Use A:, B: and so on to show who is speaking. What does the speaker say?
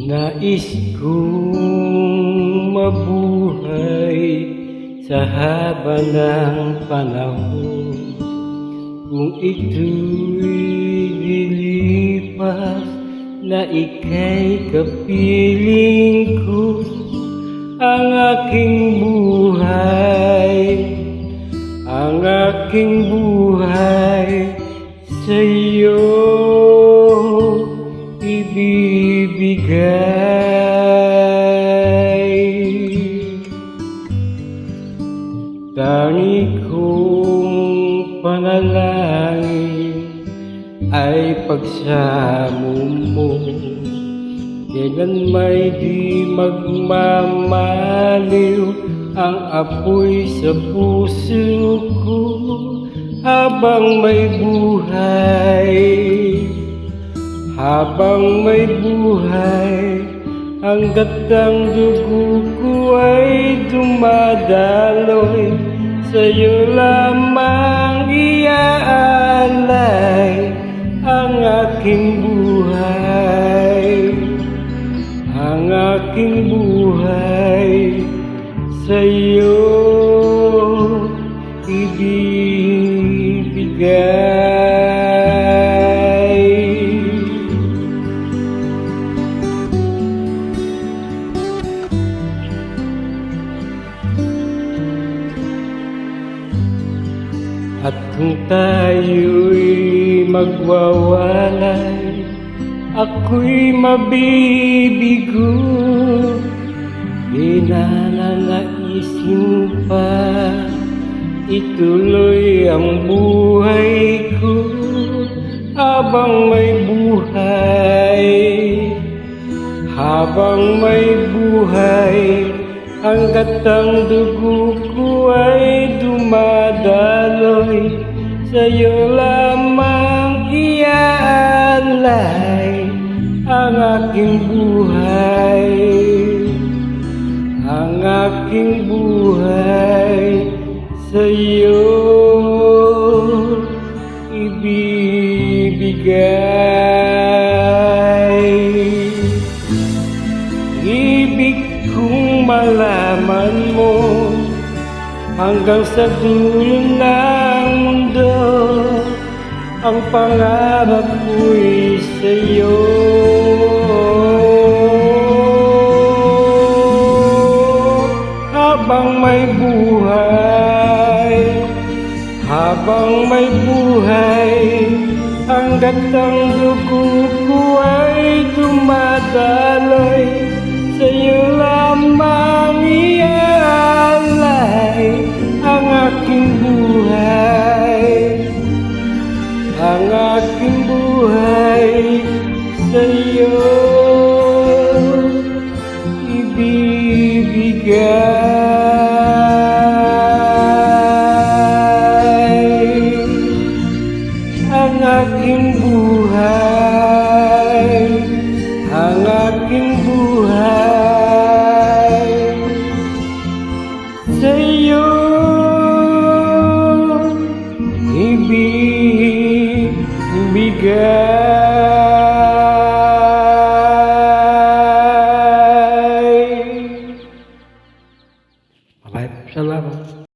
A: Nais kong mabuhay sa haba ng panahon. Kung ito'y lilipas na ika'y kapiling ko, ang aking buhay sa'yo ibibigay. Tangi kong panalangin ay pagsamo mo, kailan may di magmamaliw ang apoy sa puso ko. Habang may buhay, hanggat ang dugo ko ay dumadaloy, sa'yo lamang iaalay ang aking buhay sa'yo ibibigay. At kung tayo'y magwawalay, ako'y mabibigo. Di na nanaisin pa ituloy ang buhay ko. Habang may buhay, hanggat ang dugo ko ay dumadaloy, sa'yo lamang iaalay ang aking buhay sa'yo ibibigay. Ibig kong malaman mo hanggang sa dulo ng mundo, ang pangarap ko'y sa'yo. Habang may buhay, hanggat ang dugo ko ay dumadaloy, sa'yo lamang iaalay ang aking buhay sa'yo ibibigay. Ang aking buhay sa'yo ibibigay. Okay, salamat.